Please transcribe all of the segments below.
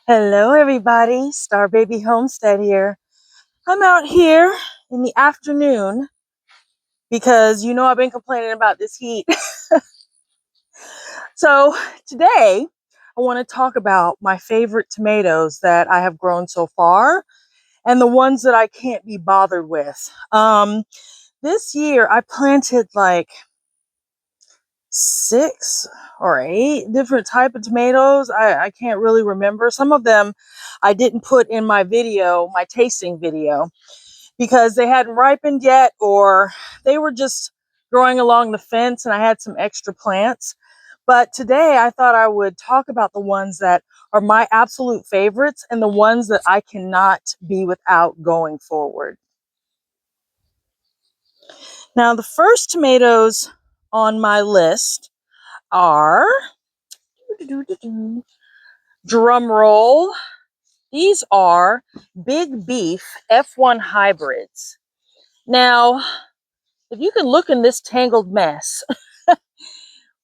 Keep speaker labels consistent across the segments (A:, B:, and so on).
A: Hello everybody, Star Baby Homestead here. I'm out here in the afternoon because I've been complaining about this heat. So today I want to talk about my favorite tomatoes that I have grown so far and the ones that I can't be bothered with. This year I planted like 6 or 8 different type of tomatoes. I can't really remember. Some of them I didn't put in my video, my tasting video, because they hadn't ripened yet, or they were just growing along the fence and I had some extra plants. But today I thought I would talk about the ones that are my absolute favorites and the ones that I cannot be without going forward. Now, the first tomatoes on my list are, drum roll, these are Big Beef F1 hybrids. Now, if you can look in this tangled mess,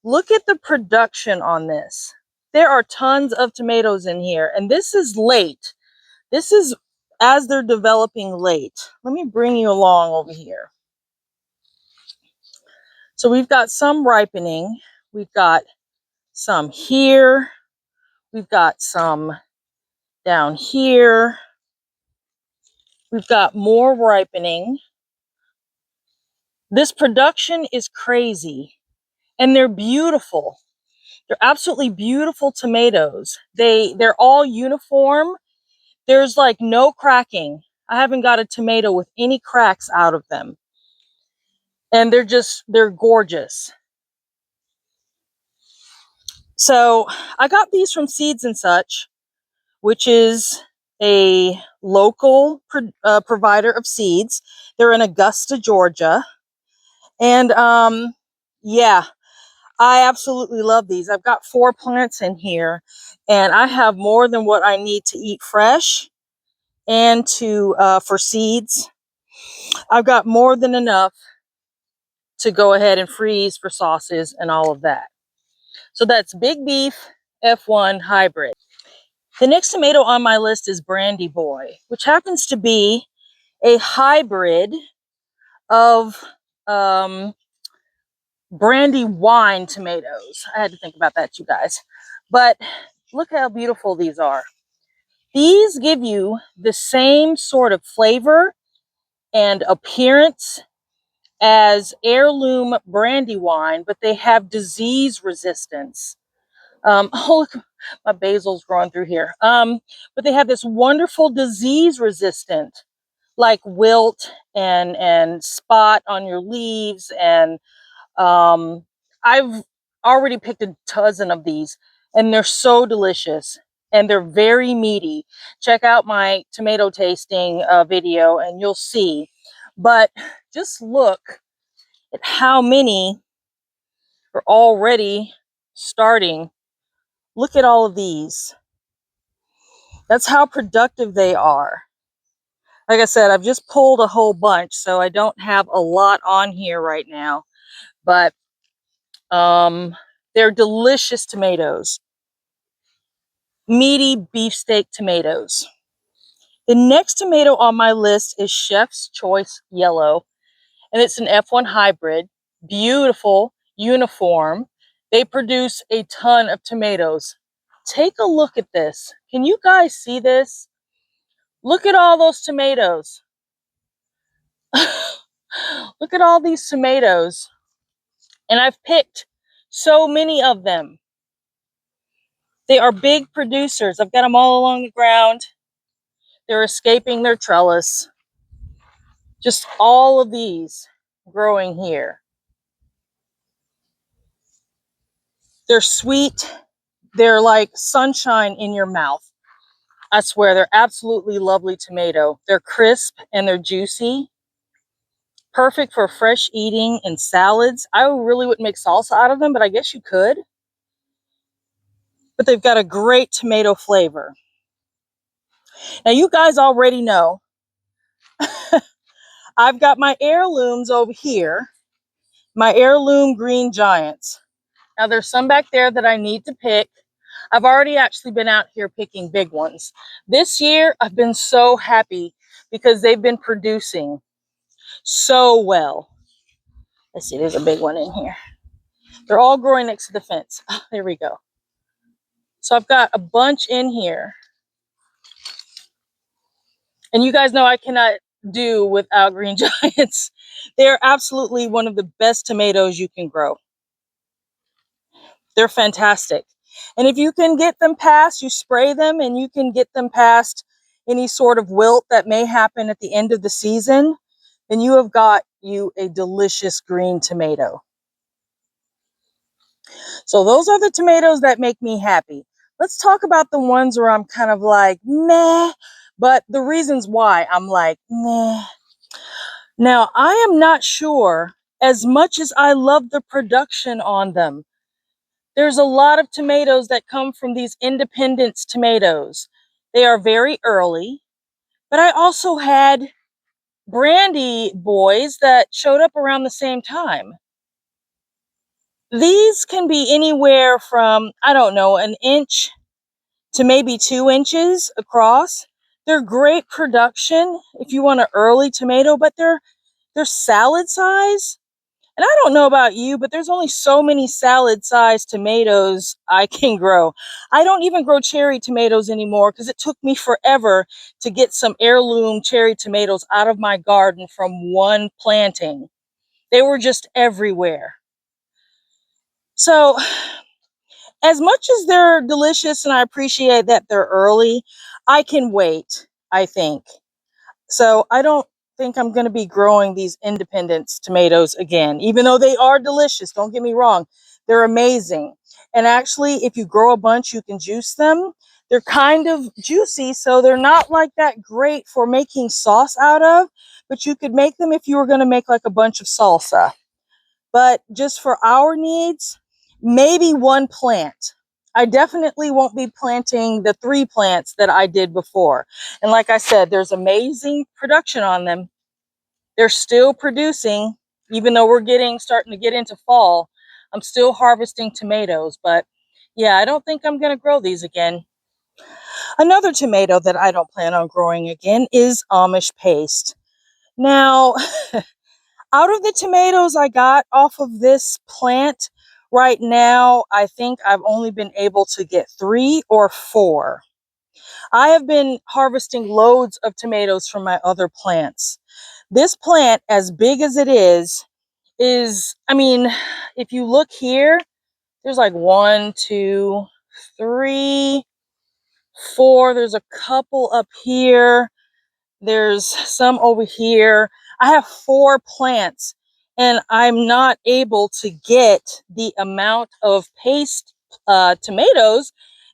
A: look at the production on this. There are tons of tomatoes in here, and this is late. This is as they're developing late. Let me bring you along over here. So we've got some ripening. We've got some here. We've got some down here. We've got more ripening. This production is crazy, and they're beautiful. They're absolutely beautiful tomatoes. They're all uniform. There's like no cracking. I haven't got a tomato with any cracks out of them. And they're gorgeous. So I got these from Seeds and Such, which is a local provider of seeds. They're in Augusta, Georgia. And yeah, I absolutely love these. I've got 4 plants in here, and I have more than what I need to eat fresh and to for seeds. I've got more than enough to go ahead and freeze for sauces and all of that. So that's Big Beef F1 hybrid. The next tomato on my list is Brandy Boy, which happens to be a hybrid of brandy wine tomatoes. I had to think about that, you guys. But look how beautiful these are. These give you the same sort of flavor and appearance as heirloom brandy wine, but they have disease resistance. Oh, look, my basil's growing through here. But they have this wonderful disease resistant, like wilt and spot on your leaves. And I've already picked a dozen of these, and they're so delicious. And they're very meaty. Check out my tomato tasting video and you'll see. But just look at how many are already starting. Look at all of these. That's how productive they are. Like I said, I've just pulled a whole bunch, so I don't have a lot on here right now. But they're delicious tomatoes. Meaty beefsteak tomatoes. The next tomato on my list is Chef's Choice Yellow, and it's an F1 hybrid. Beautiful, uniform. They produce a ton of tomatoes. Take a look at this. Can you guys see this? Look at all those tomatoes. Look at all these tomatoes. And I've picked so many of them. They are big producers. I've got them all along the ground. They're escaping their trellis. Just all of these growing here. They're sweet. They're like sunshine in your mouth. I swear, they're absolutely lovely tomato. They're crisp and they're juicy. Perfect for fresh eating and salads. I really wouldn't make salsa out of them, but I guess you could. But they've got a great tomato flavor. Now, you guys already know I've got my heirlooms over here, my heirloom green giants. Now, there's some back there that I need to pick. I've already actually been out here picking big ones. This year, I've been so happy because they've been producing so well. Let's see, there's a big one in here. They're all growing next to the fence. Oh, there we go. So I've got a bunch in here. And you guys know I cannot do without green giants. They're absolutely one of the best tomatoes you can grow. They're fantastic. And if you can get them past, you spray them and you can get them past any sort of wilt that may happen at the end of the season, then you have got you a delicious green tomato. So those are the tomatoes that make me happy. Let's talk about the ones where I'm kind of like, meh, but the reasons why I'm like, meh. Now, I am not sure, as much as I love the production on them, there's a lot of tomatoes that come from these Independence tomatoes. They are very early, but I also had Brandy boys that showed up around the same time. These can be anywhere from, I don't know, an inch to maybe 2 inches across. They're great production if you want an early tomato, but they're salad size. And I don't know about you, but there's only so many salad-sized tomatoes I can grow. I don't even grow cherry tomatoes anymore because it took me forever to get some heirloom cherry tomatoes out of my garden from one planting. They were just everywhere. So, as much as they're delicious and I appreciate that they're early, I can wait, I think. So I don't think I'm going to be growing these Independence tomatoes again, even though they are delicious. Don't get me wrong. They're amazing. And actually, if you grow a bunch, you can juice them. They're kind of juicy, so they're not like that great for making sauce out of, but you could make them if you were going to make like a bunch of salsa. But just for our needs, maybe one plant. I definitely won't be planting the 3 plants that I did before. And like I said, there's amazing production on them. They're still producing, even though we're starting to get into fall. I'm still harvesting tomatoes, but yeah, I don't think I'm going to grow these again. Another tomato that I don't plan on growing again is Amish paste. Now, out of the tomatoes I got off of this plant, right now, I think I've only been able to get 3 or 4. I have been harvesting loads of tomatoes from my other plants. This plant, as big as it is, I mean, if you look here, there's like 1, 2, 3, 4. There's a couple up here. There's some over here. I have 4 plants and I'm not able to get the amount of paste tomatoes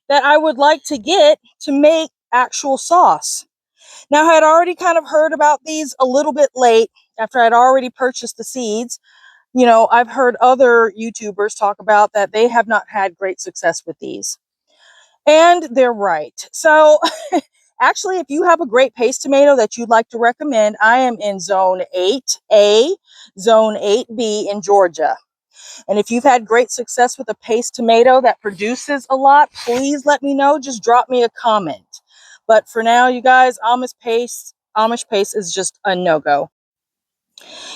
A: that I would like to get to make actual sauce. Now, I had already kind of heard about these a little bit late after I'd already purchased the seeds. You know, I've heard other YouTubers talk about that they have not had great success with these. And they're right. So actually, if you have a great paste tomato that you'd like to recommend, I am in Zone 8A, Zone 8B in Georgia. And if you've had great success with a paste tomato that produces a lot, please let me know. Just drop me a comment. But for now, you guys, Amish paste is just a no-go.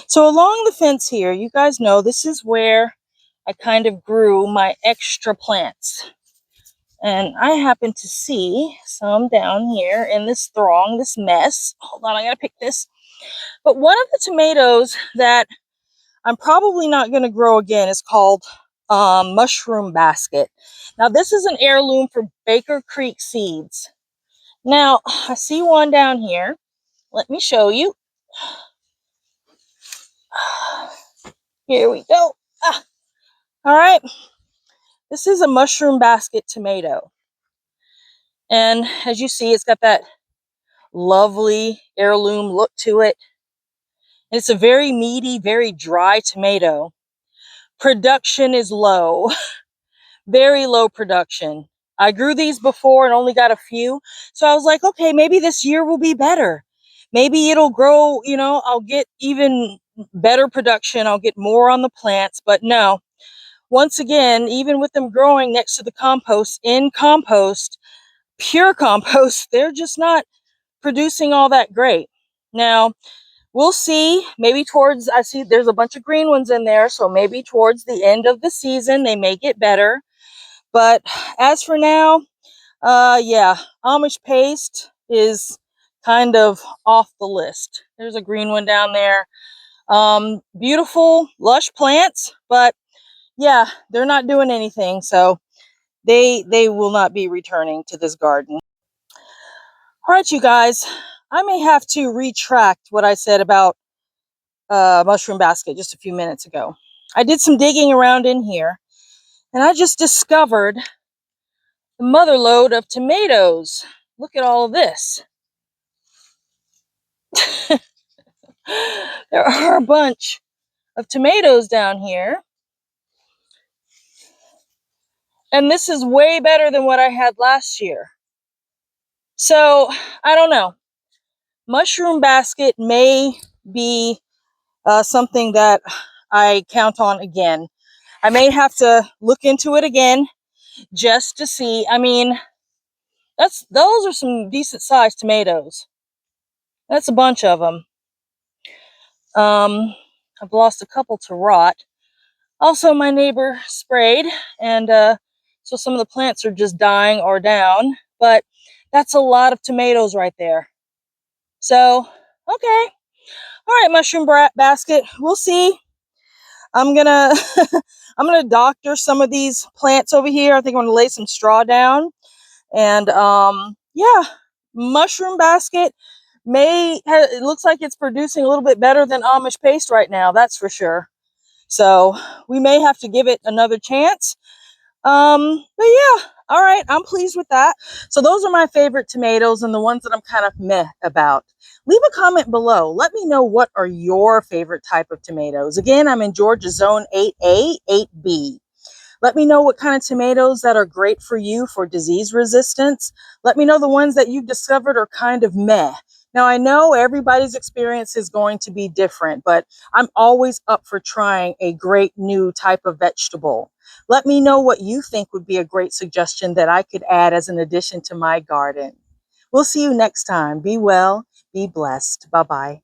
A: So along the fence here, you guys know this is where I kind of grew my extra plants. And I happen to see some down here in this throng, this mess. Hold on, I gotta pick this. But one of the tomatoes that I'm probably not gonna grow again is called Mushroom Basket. Now, this is an heirloom for Baker Creek Seeds. Now, I see one down here. Let me show you. Here we go. All right. This is a Mushroom Basket tomato. And as you see, it's got that lovely heirloom look to it. It's a very meaty, very dry tomato. Production is low, very low production. I grew these before and only got a few. So I was like, okay, maybe this year will be better. Maybe it'll grow, you know, I'll get even better production. I'll get more on the plants. But no, once again, even with them growing next to the compost, in compost, pure compost, they're just not producing all that great. Now, we'll see. Maybe towards, I see there's a bunch of green ones in there, so maybe towards the end of the season, they may get better. But as for now, yeah, Amish paste is kind of off the list. There's a green one down there. Beautiful, lush plants, but yeah, they're not doing anything, so they will not be returning to this garden. All right, you guys, I may have to retract what I said about mushroom basket just a few minutes ago. I did some digging around in here, and I just discovered the mother lode of tomatoes. Look at all of this. There are a bunch of tomatoes down here. And this is way better than what I had last year. So, I don't know. Mushroom basket may be something that I count on again. I may have to look into it again just to see. I mean, those are some decent sized tomatoes. That's a bunch of them. I've lost a couple to rot. Also, my neighbor sprayed, and so some of the plants are just dying or down. But that's a lot of tomatoes right there. So, okay. All right, mushroom basket. We'll see. I'm gonna I'm gonna doctor some of these plants over here. I think I'm gonna lay some straw down, and yeah, mushroom basket it looks like it's producing a little bit better than Amish paste right now. That's for sure. So we may have to give it another chance. But yeah, all right, I'm pleased with that. So those are my favorite tomatoes and the ones that I'm kind of meh about. Leave a comment below. Let me know, what are your favorite type of tomatoes. Again, I'm in Georgia Zone 8A, 8B. Let me know what kind of tomatoes that are great for you for disease resistance. Let me know the ones that you've discovered are kind of meh. Now, I know everybody's experience is going to be different, but I'm always up for trying a great new type of vegetable. Let me know what you think would be a great suggestion that I could add as an addition to my garden. We'll see you next time. Be well, be blessed. Bye-bye.